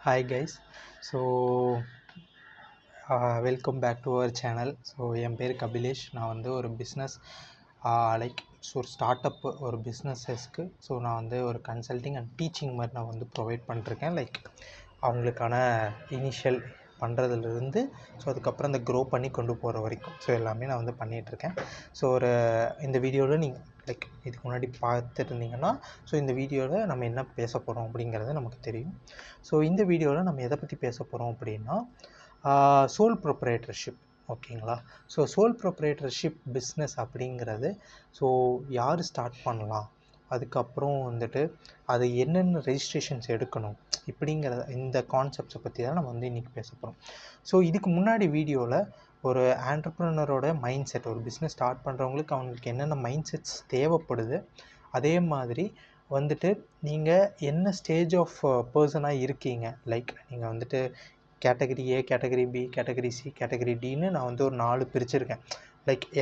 Hi guys, so welcome back to our channel. So என் பேர் கபிலேஷ். நான் வந்து ஒரு பிஸ்னஸ் ஸோ ஒரு ஸ்டார்ட் அப் ஒரு பிஸ்னஸஸ்க்கு நான் வந்து ஒரு கன்சல்டிங் அண்ட் டீச்சிங் மாதிரி நான் வந்து ப்ரொவைட் பண்ணிருக்கேன். அவங்களுக்கான இனிஷியல் பண்ணுறதுலேருந்து அதுக்கப்புறம் இந்த க்ரோ பண்ணி கொண்டு போகிற வரைக்கும் எல்லாமே நான் வந்து பண்ணிகிட்ருக்கேன். இந்த வீடியோவில் நீங்கள் இதுக்கு முன்னாடி பார்த்துட்டு இருந்தீங்கன்னா இந்த வீடியோவில் நம்ம என்ன பேச போகிறோம் அப்படிங்கிறது நமக்கு தெரியும். இந்த வீடியோவில் நம்ம எதை பற்றி பேச போகிறோம் அப்படின்னா சோல் ப்ரொப்ரைட்டர்ஷிப். ஓகேங்களா? சோல் ப்ரொப்ரைட்டர்ஷிப் பிஸ்னஸ் அப்படிங்கிறது யார் ஸ்டார்ட் பண்ணலாம், அதுக்கப்புறம் வந்துட்டு அது என்னென்ன ரெஜிஸ்ட்ரேஷன்ஸ் எடுக்கணும், இப்படிங்கிற இந்த கான்செப்ட்ஸை பற்றி தான் நம்ம வந்து இன்றைக்கி பேச போகிறோம். இதுக்கு முன்னாடி வீடியோவில் ஒரு ஆண்டர்ப்ரனரோட மைண்ட் செட், ஒரு பிஸ்னஸ் ஸ்டார்ட் பண்ணுறவங்களுக்கு அவங்களுக்கு என்னென்ன மைண்ட் செட்ஸ் தேவைப்படுது, அதே மாதிரி வந்துட்டு நீங்கள் என்ன ஸ்டேஜ் ஆஃப் பர்சனாக இருக்கீங்க, நீங்கள் வந்துட்டு category A, category B, category C, category டின்னு நான் வந்து ஒரு 4 பிரிச்சுருக்கேன்.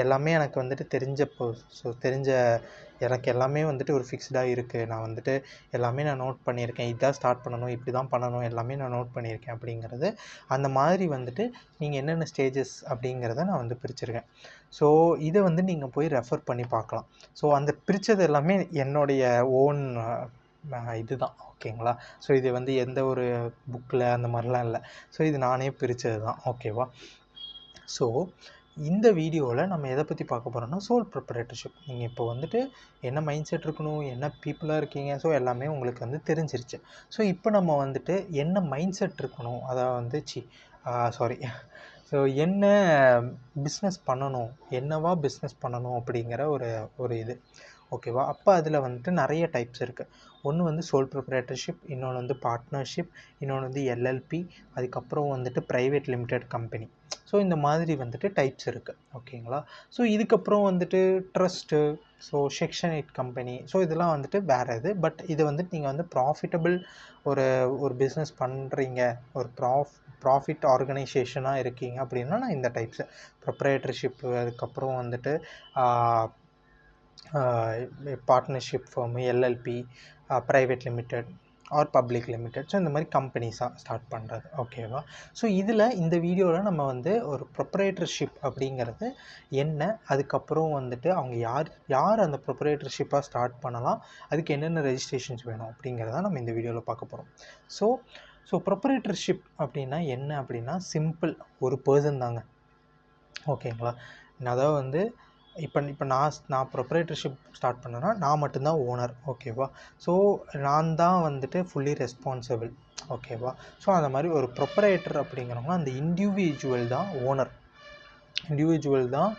எல்லாமே எனக்கு வந்துட்டு தெரிஞ்ச எனக்கு எல்லாமே வந்துட்டு ஒரு ஃபிக்ஸ்டாக இருக்குது. நான் வந்துட்டு எல்லாமே நான் நோட் பண்ணியிருக்கேன். இதுதான் ஸ்டார்ட் பண்ணணும், இப்படி தான் பண்ணணும், எல்லாமே நான் நோட் பண்ணியிருக்கேன் அப்படிங்கிறது. அந்த மாதிரி வந்துட்டு நீங்கள் என்னென்ன ஸ்டேஜஸ் அப்படிங்கிறத நான் வந்து பிரிச்சுருக்கேன். இதை வந்து நீங்கள் போய் ரெஃபர் பண்ணி பார்க்கலாம். அந்த பிரித்தது எல்லாமே என்னுடைய ஓன் இதுதான். ஓகேங்களா? இது வந்து எந்த ஒரு புக்கில் அந்த மாதிரிலாம் இல்லை. இது நானே பிரித்தது தான். ஓகேவா? இந்த வீடியோவில் நம்ம எதை பற்றி பார்க்க போகிறோம்னா சோல் ப்ரொப்ரைட்டர்ஷிப். நீங்கள் இப்போ வந்துட்டு என்ன மைண்ட் செட் இருக்கணும், என்ன பீப்புளாக இருக்கீங்க, எல்லாமே உங்களுக்கு வந்து தெரிஞ்சிருச்சு. இப்போ நம்ம வந்துட்டு என்ன மைண்ட் செட் இருக்கணும், அதாவது வந்து என்ன பிஸ்னஸ் பண்ணணும், என்னவா பிஸ்னஸ் பண்ணணும் அப்படிங்கிற ஒரு இது. ஓகேவா? அப்போ அதில் வந்துட்டு நிறைய டைப்ஸ் இருக்குது. ஒன்று வந்து சோல் ப்ரொப்ரைட்டர்ஷிப், இன்னொன்று வந்து பார்ட்னர்ஷிப், இன்னொன்று வந்து எல்எல்பி, அதுக்கப்புறம் வந்துட்டு ப்ரைவேட் லிமிடெட் கம்பெனி. இந்த மாதிரி வந்துட்டு டைப்ஸ் இருக்குது. ஓகேங்களா? இதுக்கப்புறம் வந்துட்டு ட்ரஸ்ட்டு, செக்ஷன் 8 கம்பெனி, இதெல்லாம் வந்துட்டு வேறு இது. பட் இது வந்துட்டு நீங்கள் வந்து ப்ராஃபிட்டபிள் ஒரு பிஸ்னஸ் பண்ணுறீங்க, ஒரு ப்ராஃபிட் ஆர்கனைசேஷனாக இருக்கீங்க அப்படின்னா நான் இந்த டைப்ஸு ப்ரொப்ரைட்டர்ஷிப்பு, அதுக்கப்புறம் வந்துட்டு partnership firm, LLP, private limited or public limited, இந்த மாதிரி கம்பெனிஸாக ஸ்டார்ட் பண்ணுறது. ஓகேவா? இதில் இந்த வீடியோவில் நம்ம வந்து ஒரு ப்ரொப்ரைட்டர்ஷிப் அப்படிங்கிறது என்ன, அதுக்கப்புறம் வந்துட்டு அவங்க யார் அந்த ப்ரொப்ரைட்டர்ஷிப்பாக ஸ்டார்ட் பண்ணலாம், அதுக்கு என்னென்ன ரெஜிஸ்ட்ரேஷன்ஸ் வேணும் அப்படிங்கிறத நம்ம இந்த வீடியோவில் பார்க்க போகிறோம். ப்ரொப்ரைட்டர்ஷிப் அப்படின்னா என்ன அப்படின்னா சிம்பிள், ஒரு பர்சன் தாங்க. ஓகேங்களா? அதாவது வந்து இப்போ நான் ப்ரொப்ரைட்டர்ஷிப் ஸ்டார்ட் பண்ணேன்னா நான் மட்டும்தான் ஓனர். ஓகேவா? நான் தான் வந்துட்டு ஃபுல்லி ரெஸ்பான்சிபிள். ஓகேவா? அந்த மாதிரி ஒரு ப்ரொப்ரைட்டர் அப்படிங்கிறவங்க அந்த இண்டிவிஜுவல் தான் ஓனர். இண்டிவிஜுவல் தான்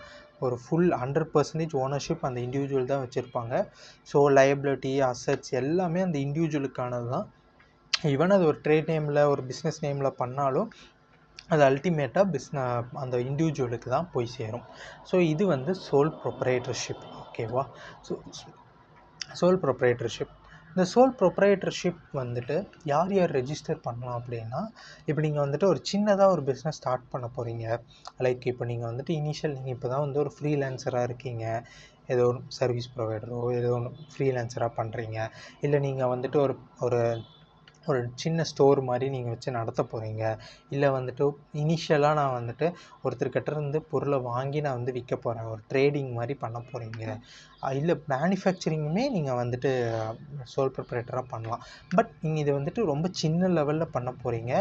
ஒரு ஃபுல் 100% ஓனர்ஷிப் அந்த இண்டிவிஜுவல் தான் வச்சுருப்பாங்க. லையபிலிட்டி, அசட்ஸ் எல்லாமே அந்த இண்டிவிஜுவலுக்கானது தான். ஈவன் அது ஒரு ட்ரேட் நேமில், ஒரு பிஸ்னஸ் நேமில் பண்ணாலும் அது அல்டிமேட்டாக அந்த இண்டிவிஜுவலுக்கு தான் போய் சேரும். இது வந்து சோல் ப்ரொப்ரைட்டர்ஷிப். ஓகேவா? சோல் ப்ரொப்ரைட்டர்ஷிப், இந்த சோல் ப்ரொப்ரைட்டர்ஷிப் வந்துட்டு யார் ரெஜிஸ்டர் பண்ணலாம் அப்படின்னா, இப்போ நீங்கள் வந்துட்டு ஒரு சின்னதாக ஒரு பிஸ்னஸ் ஸ்டார்ட் பண்ண போகிறீங்க. இப்போ நீங்கள் வந்துட்டு நீங்கள் இப்போ தான் வந்து ஒரு ஃப்ரீலான்சராக இருக்கீங்க, ஏதோ ஒரு சர்வீஸ் ப்ரொவைடரோ ஏதோ ஒன்று ஃப்ரீலான்சராக பண்ணுறீங்க, இல்லை நீங்கள் வந்துட்டு ஒரு ஒரு சின்ன ஸ்டோர் மாதிரி நீங்கள் வச்சு நடத்த போகிறீங்க, இல்லை வந்துட்டு இனிஷியலாக நான் வந்துட்டு ஒருத்தர்கிட்ட இருந்து பொருளை வாங்கி நான் வந்து விற்க போகிறேன், ஒரு ட்ரேடிங் மாதிரி பண்ண போகிறீங்க, இல்லை மேனுஃபேக்சரிங்குமே நீங்கள் வந்துட்டு சோல் ப்ரொப்ரைட்டராக பண்ணலாம். பட் நீங்கள் இது வந்துட்டு ரொம்ப சின்ன லெவலில் பண்ண போகிறீங்க,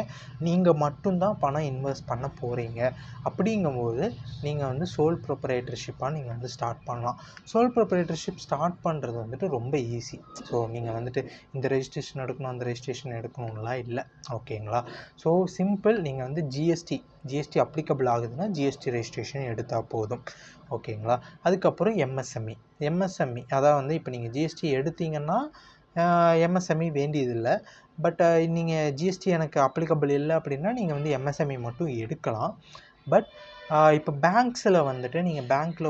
நீங்கள் மட்டும்தான் பணம் இன்வெஸ்ட் பண்ண போகிறீங்க. அப்படிங்கும்போது நீங்கள் வந்து சோல் ப்ரொப்ரைட்டர்ஷிப்பாக நீங்கள் வந்து ஸ்டார்ட் பண்ணலாம். சோல் ப்ரொப்ரைட்டர்ஷிப் ஸ்டார்ட் பண்ணுறது வந்துட்டு ரொம்ப ஈஸி. நீங்கள் வந்துட்டு இந்த ரெஜிஸ்ட்ரேஷன் எடுக்கணும், அந்த ரெஜிஸ்ட்ரேஷன் எடுக்கணும்லாம் இல்லை. ஓகேங்களா? சிம்பிள், நீங்கள் வந்து ஜிஎஸ்டி அப்ளிகபிள் ஆகுதுன்னா ஜிஎஸ்டி ரெஜிஸ்ட்ரேஷன் எடுத்தால் போதும். ஓகேங்களா? அதுக்கப்புறம் எம்எஸ்எம்இ அதாவது வந்து இப்போ நீங்கள் ஜிஎஸ்டி எடுத்தீங்கன்னா எம்எஸ்எம்இ வேண்டியதில்லை. பட் நீங்கள் ஜிஎஸ்டி எனக்கு அப்ளிகபிள் இல்லை அப்படின்னா நீங்கள் வந்து எம்எஸ்எம்இ மட்டும் எடுக்கலாம். பட் இப்போ பேங்க்ஸில் வந்துட்டு நீங்கள் பேங்க்கில்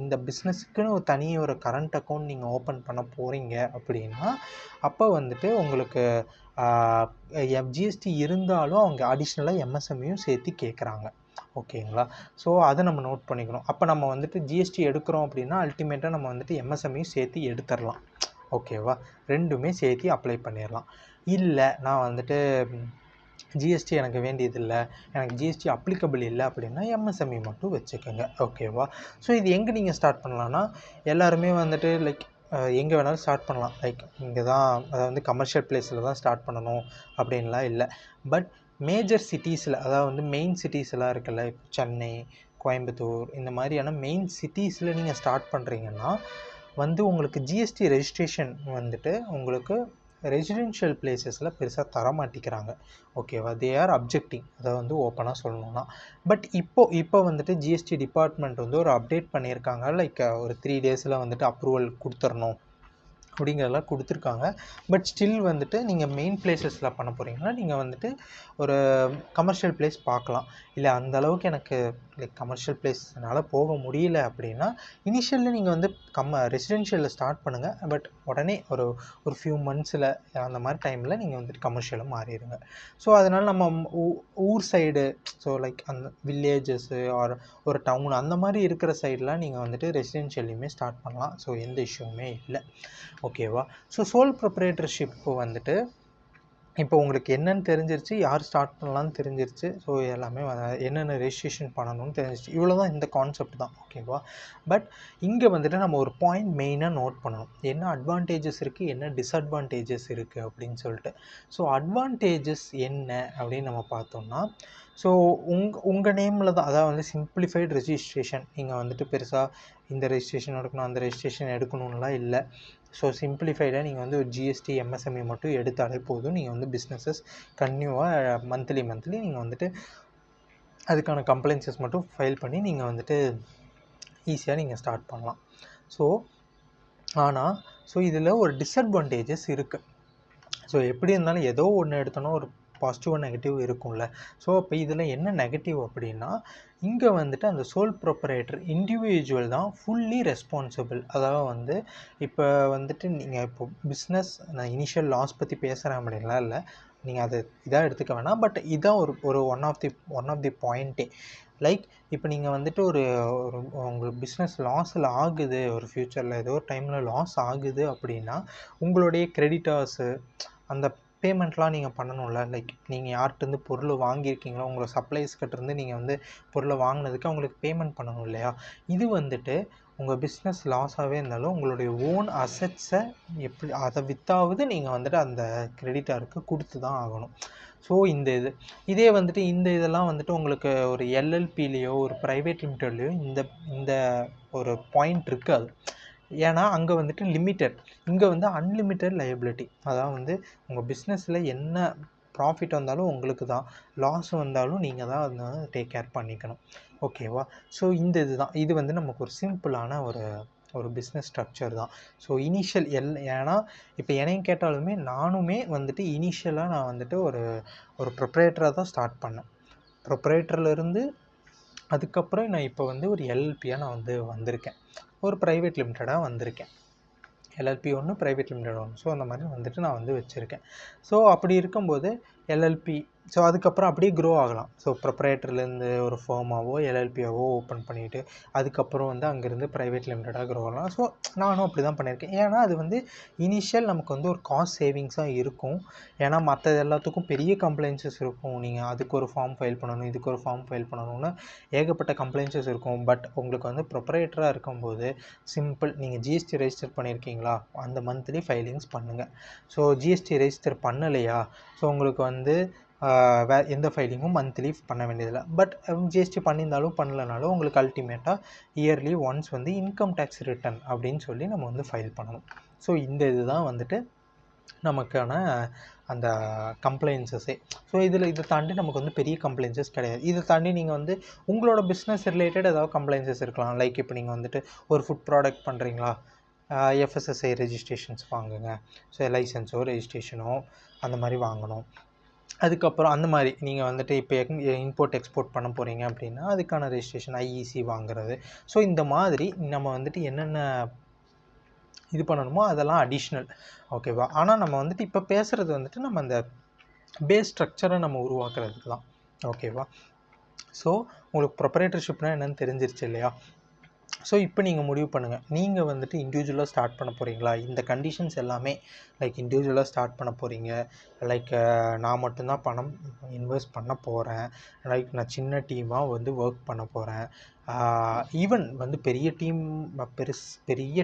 இந்த பிஸ்னஸுக்குன்னு ஒரு கரண்ட் அக்கௌண்ட் நீங்கள் ஓப்பன் பண்ண போகிறீங்க அப்படின்னா அப்போ வந்துட்டு உங்களுக்கு ஜிஎஸ்டி இருந்தாலும் அவங்க அடிஷ்னலாக எம்எஸ்எம்இயும் சேர்த்து கேட்குறாங்க. ஓகேங்களா? அதை நம்ம நோட் பண்ணிக்கணும். அப்போ நம்ம வந்துட்டு ஜிஎஸ்டி எடுக்கிறோம் அப்படின்னா அல்டிமேட்டாக நம்ம வந்துட்டு எம்எஸ்எம்இயும் சேர்த்து எடுத்துடலாம். ஓகேவா? ரெண்டுமே சேர்த்து அப்ளை பண்ணிடலாம். இல்லை நான் வந்துட்டு ஜிஎஸ்டி எனக்கு வேண்டியதில்லை, எனக்கு ஜிஎஸ்டி அப்ளிகபிள் இல்லை அப்படின்னா எம்எஸ்எம்இ மட்டும் வச்சுக்கோங்க. ஓகேவா? ஸோ இது எங்கே நீங்கள் ஸ்டார்ட் பண்ணலான்னா, எல்லாருமே வந்துட்டு லைக் எங்கே வேணாலும் ஸ்டார்ட் பண்ணலாம். லைக் இங்கே தான், அதாவது வந்து கமர்ஷியல் பிளேஸில் தான் ஸ்டார்ட் பண்ணணும் அப்படின்லாம் இல்லை. பட் மேஜர் சிட்டிஸில், அதாவது வந்து மெயின் சிட்டிஸ்லாம் இருக்குல்ல, இப்போ சென்னை, கோயம்புத்தூர், இந்த மாதிரியான மெயின் சிட்டிஸில் நீங்கள் ஸ்டார்ட் பண்ணுறீங்கன்னா வந்து உங்களுக்கு ஜிஎஸ்டி ரெஜிஸ்ட்ரேஷன் வந்துட்டு உங்களுக்கு ரெசிடென்ஷியல் பிளேசஸில் பெருசாக தரமாட்டிக்கிறாங்க. ஓகேவா? தே ஆர் அப்ஜெக்டிங், அதை வந்து ஓப்பனாக சொல்லணும்னா. பட் இப்போ வந்துட்டு ஜிஎஸ்டி டிபார்ட்மெண்ட் வந்து ஒரு அப்டேட் பண்ணியிருக்காங்க. லைக் ஒரு 3 டேஸில் வந்துட்டு அப்ரூவல் கொடுத்துடணும் அப்படிங்கிறதெல்லாம் கொடுத்துருக்காங்க. பட் ஸ்டில் வந்துட்டு நீங்கள் மெயின் பிளேசஸில் பண்ண போகிறீங்கன்னா நீங்கள் வந்துட்டு ஒரு கமர்ஷியல் பிளேஸ் பார்க்கலாம். இல்லை அந்த அளவுக்கு எனக்கு லைக் கமர்ஷியல் பிளேஸ்னால் போக முடியல அப்படின்னா இனிஷியலில் நீங்கள் வந்து ரெசிடென்ஷியலில் ஸ்டார்ட் பண்ணுங்கள். பட் உடனே ஒரு ஃபியூ மந்த்ஸில் அந்த மாதிரி டைமில் நீங்கள் வந்துட்டு கமர்ஷியலாக மாறிடுங்க. ஸோ அதனால் நம்ம ஊர் சைடு, ஸோ லைக் அந்த வில்லேஜஸ்ஸு ஆர் ஒரு டவுன் அந்த மாதிரி இருக்கிற சைடெலாம் நீங்கள் வந்துட்டு ரெசிடென்ஷியல்லையுமே ஸ்டார்ட் பண்ணலாம். ஸோ எந்த இஷ்யூவுமே இல்லை. ஓகேவா? ஸோ சோல் ப்ரொப்ரேட்டர்ஷிப்பு வந்துட்டு இப்போ உங்களுக்கு என்னென்னு தெரிஞ்சிருச்சு, யார் ஸ்டார்ட் பண்ணலான்னு தெரிஞ்சிருச்சு. ஸோ எல்லாமே என்னென்ன ரெஜிஸ்ட்ரேஷன் பண்ணணும்னு தெரிஞ்சிருச்சு. இவ்வளோ தான், இந்த கான்செப்ட் தான். ஓகேவா? பட் இங்கே வந்துட்டு நம்ம ஒரு பாயிண்ட் மெயினாக நோட் பண்ணணும். என்ன அட்வான்டேஜஸ் இருக்குது, என்ன டிஸ்அட்வான்டேஜஸ் இருக்குது அப்படின்னு சொல்லிட்டு. ஸோ அட்வான்டேஜஸ் என்ன அப்படின்னு நம்ம பார்த்தோம்னா, ஸோ உங்கள் நேமில் தான், அதாவது வந்து சிம்பிளிஃபைடு ரெஜிஸ்ட்ரேஷன். நீங்கள் வந்துட்டு பெருசாக இந்த ரெஜிஸ்ட்ரேஷன் எடுக்கணும், அந்த ரெஜிஸ்ட்ரேஷன் எடுக்கணும்லாம் இல்லை. ஸோ சிம்பிளிஃபைடாக நீங்கள் வந்து ஒரு ஜிஎஸ்டி எம்எஸ்எம்இ மட்டும் எடுத்தாலே போதும். நீங்கள் வந்து பிஸ்னஸஸ் கன்டினியூவாக மந்த்லி நீங்கள் வந்துட்டு அதுக்கான கம்ப்ளைன்சஸ் மட்டும் ஃபைல் பண்ணி நீங்கள் வந்துட்டு ஈஸியாக நீங்கள் ஸ்டார்ட் பண்ணலாம். ஸோ இதில் ஒரு டிஸ்அட்வான்டேஜஸ் இருக்குது. ஸோ எப்படி இருந்தாலும் ஏதோ ஒன்று எடுத்தோன்னா ஒரு பாசிட்டிவ் நெகட்டிவ் இருக்கும்ல. ஸோ அப்போ இதில் என்ன நெகட்டிவ் அப்படின்னா, இங்கே வந்துட்டு அந்த சோல் ப்ரொப்ரைட்டர் இண்டிவிஜுவல் தான் ஃபுல்லி ரெஸ்பான்சிபிள். அதாவது வந்து இப்போ வந்துட்டு நீங்கள் இப்போ பிஸ்னஸ், நான் இனிஷியல் லாஸ் பற்றி பேசுகிறேன் அப்படின்லாம் இல்லை, நீங்கள் அதை இதாக எடுத்துக்க வேணாம். பட் இதான் ஒரு ஒன் ஆஃப் தி பாயிண்ட்டே. லைக் இப்போ நீங்கள் வந்துட்டு ஒரு உங்களுக்கு பிஸ்னஸ் லாஸில் ஆகுது, ஒரு ஃப்யூச்சரில் ஏதோ ஒரு டைமில் லாஸ் ஆகுது அப்படின்னா உங்களுடைய கிரெடிட்டர்ஸு அந்த பேமெண்ட்லாம் நீங்கள் பண்ணணும்ல. லைக் நீங்கள் யார்கிட்டருந்து பொருள் வாங்கியிருக்கீங்களோ, உங்களோட சப்ளைஸ்கிட்டேருந்து நீங்கள் வந்து பொருளை வாங்கினதுக்கு அவங்களுக்கு பேமெண்ட் பண்ணணும் இல்லையா? இது வந்துட்டு உங்கள் பிஸ்னஸ் லாஸாகவே இருந்தாலும் உங்களுடைய ஓன் அசெட்ஸை எப்படி அதை வித்தாவது நீங்கள் வந்துட்டு அந்த கிரெடிட்டாருக்கு கொடுத்து தான் ஆகணும். ஸோ இதே வந்துட்டு இதெல்லாம் வந்துட்டு உங்களுக்கு ஒரு எல்எல்பிலேயோ ஒரு ப்ரைவேட் லிமிட்டட்லேயோ இந்த ஒரு பாயிண்ட் இருக்காது. ஏன்னா அங்கே வந்துட்டு லிமிட்டட், இங்கே வந்து அன்லிமிட்டட் லைபிலிட்டி. அதாவது வந்து உங்கள் பிஸ்னஸில் என்ன ப்ராஃபிட் வந்தாலும் உங்களுக்கு தான், லாஸ் வந்தாலும் நீங்கள் தான் அதை டேக் கேர் பண்ணிக்கணும். ஓகேவா? ஸோ இது வந்து நமக்கு ஒரு சிம்பிளான ஒரு பிஸ்னஸ் ஸ்ட்ரக்சர் தான். ஸோ இனிஷியல் ஏன்னா இப்போ என்னையும் கேட்டாலுமே நானுமே வந்துட்டு இனிஷியலாக நான் வந்துட்டு ஒரு ப்ரொப்ரேட்டராக தான் ஸ்டார்ட் பண்ணேன். ப்ரொப்ரேட்டர்லேருந்து அதுக்கப்புறம் நான் இப்போ வந்து ஒரு எல்எல்பியாக நான் வந்து வந்திருக்கேன், ஒரு ப்ரைவேட் லிமிட்டடாக வந்திருக்கேன். எல்எல்பி ஒன்று, ப்ரைவேட் லிமிட்டட் ஒன்று. ஸோ அந்த மாதிரி வந்துட்டு நான் வந்து வச்சுருக்கேன். ஸோ அப்படி இருக்கும்போது எல்எல்பி, ஸோ அதுக்கப்புறம் அப்படியே க்ரோ ஆகலாம். ஸோ ப்ரொப்ரைட்டர்லேருந்து ஒரு ஃபார்மாவோ எல்எல்பியாவோ ஓப்பன் பண்ணிவிட்டு அதுக்கப்புறம் வந்து அங்கேருந்து ப்ரைவேட் லிமிட்டடாக க்ரோ ஆகலாம். ஸோ நானும் அப்படி தான் பண்ணியிருக்கேன். ஏன்னா அது வந்து இனிஷியல் நமக்கு வந்து ஒரு காஸ்ட் சேவிங்ஸாக இருக்கும். ஏன்னா மற்றது எல்லாத்துக்கும் பெரிய கம்ப்ளைன்சஸ் இருக்கும். நீங்கள் அதுக்கு ஒரு ஃபார்ம் ஃபைல் பண்ணணும், இதுக்கு ஒரு ஃபார்ம் ஃபைல் பண்ணணும்னு ஏகப்பட்ட கம்ப்ளைன்சஸ் இருக்கும். பட் உங்களுக்கு வந்து ப்ரொப்ரைட்டராக இருக்கும்போது சிம்பிள், நீங்கள் ஜிஎஸ்டி ரெஜிஸ்டர் பண்ணியிருக்கீங்களா, அந்த மந்த்லி ஃபைலிங்ஸ் பண்ணுங்கள். ஸோ ஜிஎஸ்டி ரெஜிஸ்டர் பண்ணலையா, ஸோ உங்களுக்கு வந்து எந்த ஃபைலிங்கும் மந்த்லி பண்ண வேண்டியதில்லை. பட் ஜிஎஸ்டி பண்ணியிருந்தாலும் பண்ணலனாலும் உங்களுக்கு அல்டிமேட்டாக இயர்லி ஒன்ஸ் வந்து இன்கம் டேக்ஸ் ரிட்டர்ன் அப்படின்னு சொல்லி நம்ம வந்து ஃபைல் பண்ணணும். ஸோ இதுதான் வந்துட்டு நமக்கான அந்த கம்ப்ளைன்சஸே. ஸோ இதை தாண்டி நமக்கு வந்து பெரிய கம்ப்ளைன்சஸ் கிடையாது. இதை தாண்டி நீங்கள் வந்து உங்களோட பிஸ்னஸ் ரிலேட்டட் ஏதாவது கம்ப்ளைன்சஸ் இருக்கலாம். லைக் இப்போ நீங்கள் வந்துட்டு ஒரு ஃபுட் ப்ராடக்ட் பண்ணுறீங்களா, எஃப்எஸ்எஸ்ஐ ரெஜிஸ்ட்ரேஷன்ஸ் வாங்குங்க. ஸோ லைசன்ஸோ ரெஜிஸ்ட்ரேஷனோ அந்த மாதிரி வாங்கணும். அதுக்கப்புறம் அந்த மாதிரி நீங்கள் வந்துட்டு இப்போ இம்போர்ட் எக்ஸ்போர்ட் பண்ண போகிறீங்க அப்படின்னா அதுக்கான ரெஜிஸ்ட்ரேஷன், ஐஇசி வாங்குறது. ஸோ இந்த மாதிரி நம்ம வந்துட்டு என்னென்ன இது பண்ணணுமோ அதெல்லாம் அடிஷ்னல். ஓகேவா? ஆனால் நம்ம வந்துட்டு இப்போ பேசுகிறது வந்துட்டு நம்ம அந்த பேஸ் ஸ்ட்ரக்சரை நம்ம உருவாக்குறதுக்கு தான். ஓகேவா? ஸோ உங்களுக்கு ப்ரொப்ரைட்டர்ஷிப்னால் என்னென்னு தெரிஞ்சிருச்சு இல்லையா? ஸோ இப்போ நீங்கள் முடிவு பண்ணுங்கள், நீங்கள் வந்துட்டு இண்டிவிஜுவலாக ஸ்டார்ட் பண்ண போகிறீங்களா, இந்த கண்டிஷன்ஸ் எல்லாமே லைக் இண்டிவிஜுவலாக ஸ்டார்ட் பண்ண போகிறீங்க, லைக் நான் மட்டும்தான் பணம் இன்வெஸ்ட் பண்ண போகிறேன், லைக் நான் சின்ன டீமாக வந்து ஒர்க் பண்ண போகிறேன், ஈவன் வந்து பெரிய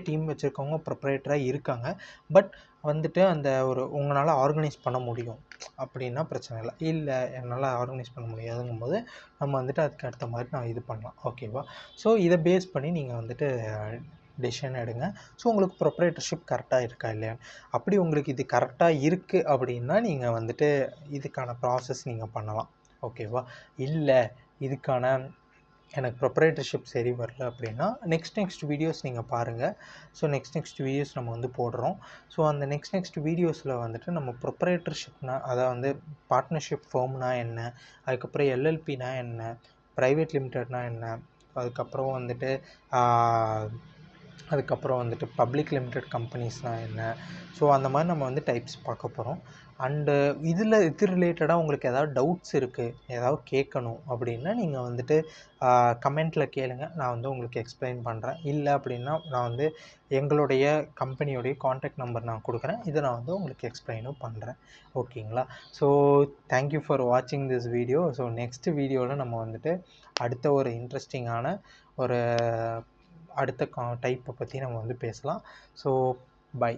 டீம் வச்சுருக்கவங்க ப்ரொப்ரைட்டராக இருக்காங்க, பட் வந்துட்டு அந்த ஒரு உங்களால் ஆர்கனைஸ் பண்ண முடியும் அப்படின்னா பிரச்சனை இல்லை. இல்லை என்னால் ஆர்கனைஸ் பண்ண முடியாதுங்கும்போது நம்ம வந்துட்டு அதுக்கு அடுத்த மாதிரி நான் இது பண்ணலாம். ஓகேவா? ஸோ இதை பேஸ் பண்ணி நீங்கள் வந்துட்டு டெசிஷன் எடுங்க. ஸோ உங்களுக்கு ப்ரொப்ரைட்டர்ஷிப் கரெக்டாக இருக்கா இல்லையான்னு. அப்படி உங்களுக்கு இது கரெக்டாக இருக்குது அப்படின்னா நீங்கள் வந்துட்டு இதுக்கான ப்ராசஸ் நீங்கள் பண்ணலாம். ஓகேவா? இல்லை இதுக்கான எனக்கு ப்ரொப்ரைட்டர்ஷிப் சரி வரல அப்படின்னா நெக்ஸ்ட் வீடியோஸ் நீங்கள் பாருங்கள். ஸோ நெக்ஸ்ட் வீடியோஸ் நம்ம வந்து போடுறோம். ஸோ அந்த நெக்ஸ்ட் வீடியோஸில் வந்துட்டு நம்ம ப்ரொப்ரைட்டர்ஷிப்னா அதாவது வந்து பார்ட்னர்ஷிப் ஃபார்ம்னா என்ன, அதுக்கப்புறம் எல்எல்பினா என்ன, ப்ரைவேட் லிமிடெட்னா என்ன, அதுக்கப்புறம் வந்துட்டு பப்ளிக் லிமிடெட் கம்பெனிஸ்னால் என்ன, ஸோ அந்த மாதிரி நம்ம வந்து டைப்ஸ் பார்க்க போகிறோம். அண்டு இது ரிலேட்டடாக உங்களுக்கு ஏதாவது டவுட்ஸ் இருக்குது, ஏதாவது கேட்கணும் அப்படின்னா நீங்கள் வந்துட்டு கமெண்ட்டில் கேளுங்க, நான் வந்து உங்களுக்கு எக்ஸ்பிளைன் பண்ணுறேன். இல்லை அப்படின்னா நான் வந்து எங்களுடைய கம்பெனியோடைய காண்டாக்ட் நம்பர் நான் கொடுக்குறேன், இதை நான் வந்து உங்களுக்கு எக்ஸ்பிளைனும் பண்ணுறேன். ஓகேங்களா? ஸோ தேங்க்யூ ஃபார் வாட்சிங் திஸ் வீடியோ. ஸோ நெக்ஸ்ட் வீடியோவில் நம்ம வந்துட்டு அடுத்த ஒரு இன்ட்ரெஸ்டிங்கான ஒரு அடுத்த டைப்பை பற்றி நம்ம வந்து பேசலாம். So by.